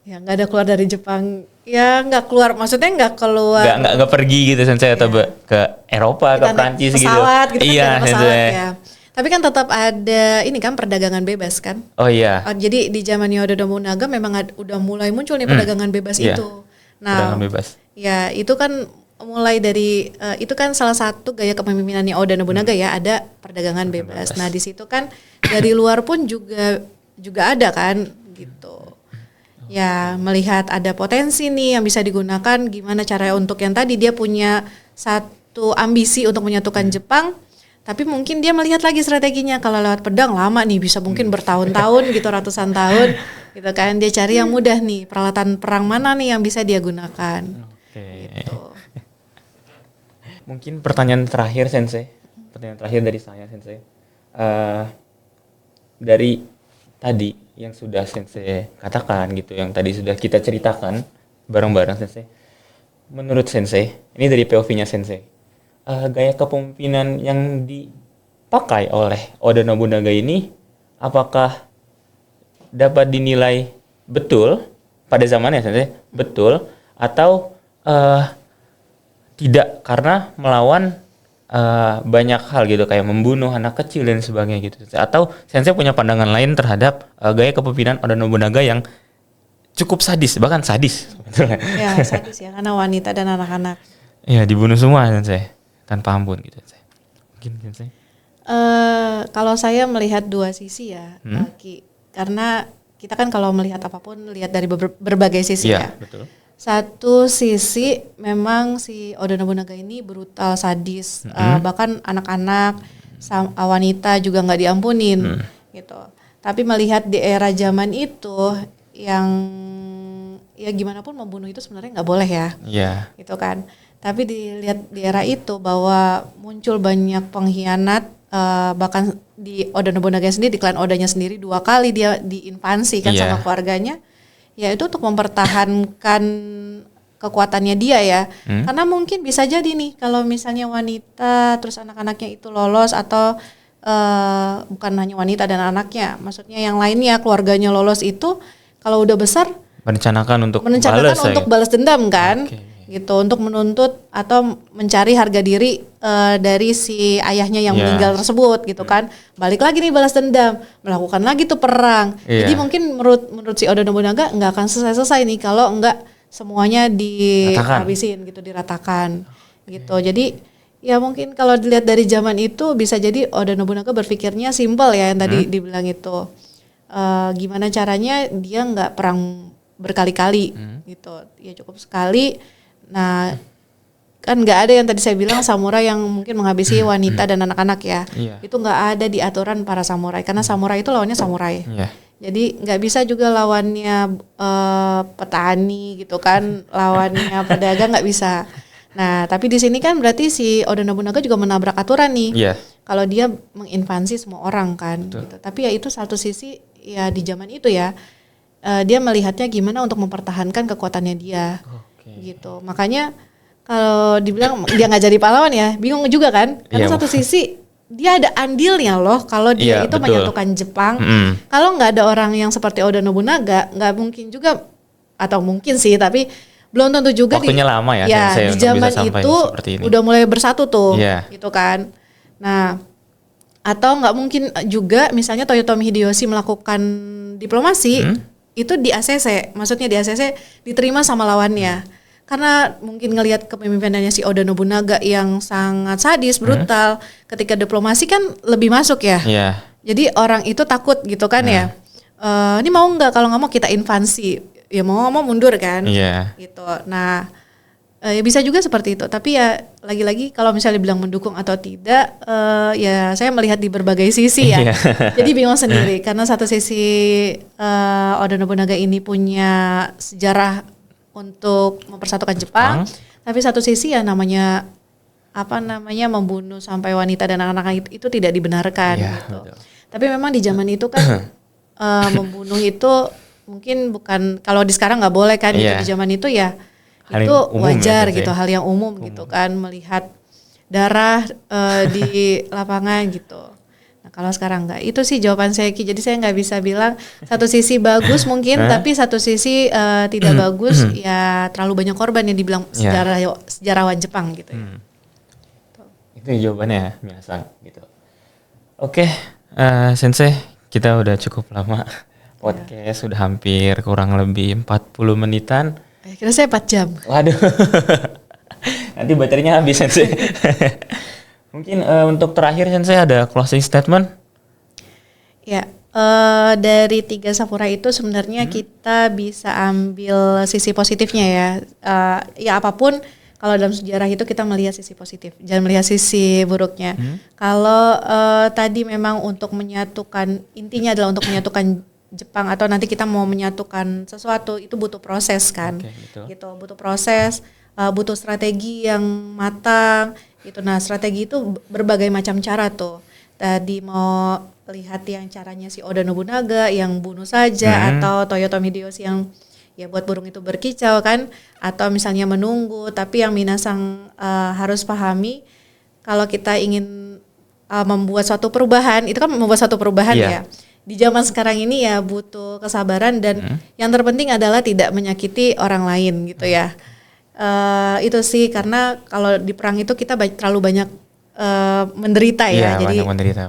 Ya nggak ada keluar dari Jepang. Ya nggak keluar, maksudnya nggak keluar. Nggak pergi gitu, Sensei, atau ke Eropa, ke Prancis gitu. Pesawat gitu Iya, kan, pesawat Sensei. ya. Tapi kan tetap ada ini kan perdagangan bebas kan. Oh iya. Jadi di zamannya Oda Nobunaga memang udah mulai muncul nih perdagangan bebas itu. Nah, perdagangan bebas. Ya itu kan mulai dari itu kan salah satu gaya kepemimpinannya Oda Nobunaga ya, ada perdagangan bebas. Nah di situ kan dari luar pun juga ada kan gitu. Ya melihat ada potensi nih yang bisa digunakan, gimana caranya untuk yang tadi dia punya satu ambisi untuk menyatukan Jepang. Tapi mungkin dia melihat lagi strateginya, kalau lewat pedang lama nih, bisa mungkin bertahun-tahun gitu, ratusan tahun gitu kan. Dia cari yang mudah nih, peralatan perang mana nih yang bisa dia gunakan. Oke. Gitu. Mungkin pertanyaan terakhir, Sensei. Pertanyaan terakhir dari saya, Sensei. Dari tadi yang sudah Sensei katakan gitu, yang tadi sudah kita ceritakan bareng-bareng, Sensei. Menurut Sensei, ini dari POV-nya Sensei. Gaya kepemimpinan yang dipakai oleh Oda Nobunaga ini apakah dapat dinilai betul pada zamannya, Sensei? Betul atau tidak, karena melawan banyak hal gitu, kayak membunuh anak kecil dan sebagainya gitu, atau Sensei punya pandangan lain terhadap gaya kepemimpinan Oda Nobunaga yang cukup sadis, bahkan sadis sebetulnya. Ya sadis ya, karena wanita dan anak-anak. Iya, dibunuh semua, Sensei, tanpa ampun gitu, Sensei. Mungkin Sensei. Kalau saya melihat dua sisi ya, Ki. Karena kita kan kalau melihat apapun lihat dari berbagai sisi ya. Betul. Satu sisi memang si Oda Nobunaga ini brutal, sadis, bahkan anak-anak, wanita juga nggak diampunin gitu. Tapi melihat di era zaman itu yang ya gimana pun membunuh itu sebenarnya nggak boleh ya, gitu kan. Tapi dilihat di era itu bahwa muncul banyak pengkhianat, bahkan di Oda Nobunaga sendiri, di klan Odanya sendiri 2 kali dia diinvasi kan sama keluarganya. Ya itu untuk mempertahankan kekuatannya dia ya. Karena mungkin bisa jadi nih kalau misalnya wanita terus anak-anaknya itu lolos atau bukan hanya wanita dan anaknya, maksudnya yang lainnya keluarganya lolos itu kalau udah besar merencanakan untuk balas dendam kan. Gitu, untuk menuntut atau mencari harga diri dari si ayahnya yang meninggal tersebut gitu kan. Balik lagi nih balas dendam, melakukan lagi tuh perang. Jadi mungkin menurut si Oda Nobunaga nggak akan selesai nih kalau nggak semuanya dihabisin gitu, diratakan gitu. Jadi ya mungkin kalau dilihat dari zaman itu bisa jadi Oda Nobunaga berpikirnya simpel ya yang tadi dibilang itu. Gimana caranya dia nggak perang berkali-kali gitu, ya cukup sekali. Nah kan nggak ada yang tadi saya bilang samurai yang mungkin menghabisi wanita dan anak-anak ya. Itu nggak ada di aturan para samurai karena samurai itu lawannya samurai. Jadi nggak bisa juga lawannya petani gitu kan, lawannya pedagang nggak bisa. Nah tapi di sini kan berarti si Oda Nobunaga juga menabrak aturan nih. Kalau dia menginvasi semua orang kan. Gitu. Tapi ya itu satu sisi ya di zaman itu ya. Dia melihatnya gimana untuk mempertahankan kekuatannya dia, gitu. Makanya kalau dibilang dia nggak jadi pahlawan ya, bingung juga kan? Karena satu sisi dia ada andilnya loh, kalau dia itu menyatukan Jepang. Kalau nggak ada orang yang seperti Oda Nobunaga, nggak mungkin juga, atau mungkin sih, tapi belum tentu juga. Waktunya lama ya di zaman itu udah mulai bersatu tuh, gitu kan. Nah, atau nggak mungkin juga misalnya Toyotomi Hideyoshi melakukan diplomasi. Itu di ACC, maksudnya di ACC diterima sama lawannya. Karena mungkin ngelihat kepemimpinannya si Oda Nobunaga yang sangat sadis, brutal, ketika diplomasi kan lebih masuk ya. Jadi orang itu takut gitu kan ya. Ini mau nggak, kalau nggak mau kita invasi, ya mau mundur kan. Gitu. Nah ya bisa juga seperti itu. Tapi ya lagi-lagi kalau misalnya bilang mendukung atau tidak, ya saya melihat di berbagai sisi ya. Jadi bingung sendiri karena satu sisi Oda Nobunaga ini punya sejarah untuk mempersatukan Jepang, tapi satu sisi ya namanya membunuh sampai wanita dan anak-anak itu tidak dibenarkan gitu. Tapi memang di zaman itu kan membunuh itu mungkin bukan, kalau di sekarang nggak boleh kan, gitu. Di zaman itu ya itu wajar gitu, hal yang umum gitu kan, melihat darah di lapangan gitu. Nah kalau sekarang enggak, itu sih jawaban saya Ki. Jadi saya nggak bisa bilang satu sisi bagus mungkin, tapi satu sisi tidak bagus, ya terlalu banyak korban yang dibilang sejarawan Jepang gitu ya. Itu jawabannya biasa gitu. Oke, Sensei, kita udah cukup lama podcast, sudah hampir kurang lebih 40 menitan. Kira saya 4 jam. Waduh. Nanti baterainya habis Sensei. Mungkin untuk terakhir Sensei ada closing statement? Ya, dari 3 samurai itu sebenarnya kita bisa ambil sisi positifnya ya. Ya apapun, kalau dalam sejarah itu kita melihat sisi positif, jangan melihat sisi buruknya. Kalau tadi memang untuk menyatukan, intinya adalah untuk menyatukan Jepang, atau nanti kita mau menyatukan sesuatu itu butuh proses kan, gitu, butuh proses, butuh strategi yang matang gitu. Nah strategi itu berbagai macam cara tuh. Tadi mau lihat yang caranya si Oda Nobunaga yang bunuh saja, atau Toyotomi Hideyoshi yang ya buat burung itu berkicau kan, atau misalnya menunggu. Tapi yang Minasang harus pahami, kalau kita ingin membuat suatu perubahan, itu kan membuat suatu perubahan ya. Di zaman sekarang ini ya butuh kesabaran dan yang terpenting adalah tidak menyakiti orang lain gitu ya. Itu sih, karena kalau di perang itu kita terlalu banyak menderita ya. Jadi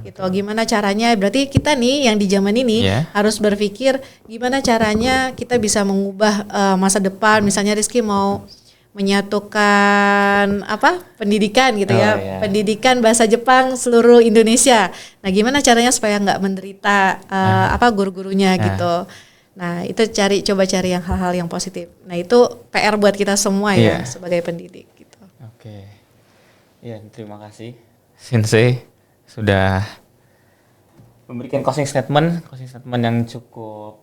gitu, gimana caranya, berarti kita nih yang di zaman ini harus berpikir gimana caranya kita bisa mengubah masa depan. Misalnya Rizky mau menyatukan apa pendidikan gitu Oh, ya, iya. pendidikan bahasa Jepang seluruh Indonesia. Nah, gimana caranya supaya nggak menderita apa guru-gurunya gitu. Nah, itu coba cari yang hal-hal yang positif. Nah, itu PR buat kita semua ya Iya. sebagai pendidik gitu. Oke. Ya, terima kasih Sensei sudah memberikan closing statement yang cukup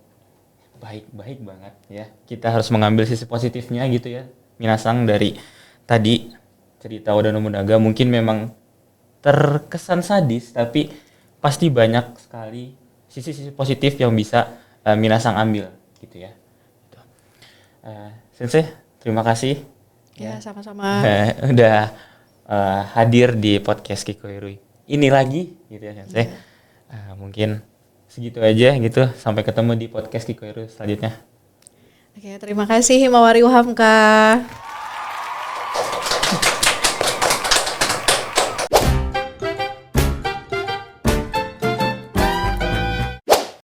baik banget ya. Kita harus mengambil sisi positifnya gitu ya. Minasang dari tadi cerita Oda Nobunaga mungkin memang terkesan sadis tapi pasti banyak sekali sisi-sisi positif yang bisa Minasang ambil gitu ya. Gitu. Sensei, terima kasih Ya, sama-sama. udah hadir di podcast Kikoirui. Ini lagi gitu ya Sensei. Mungkin segitu aja gitu. Sampai ketemu di podcast Kikoirui selanjutnya. Oke, terima kasih Himawari Uhamka.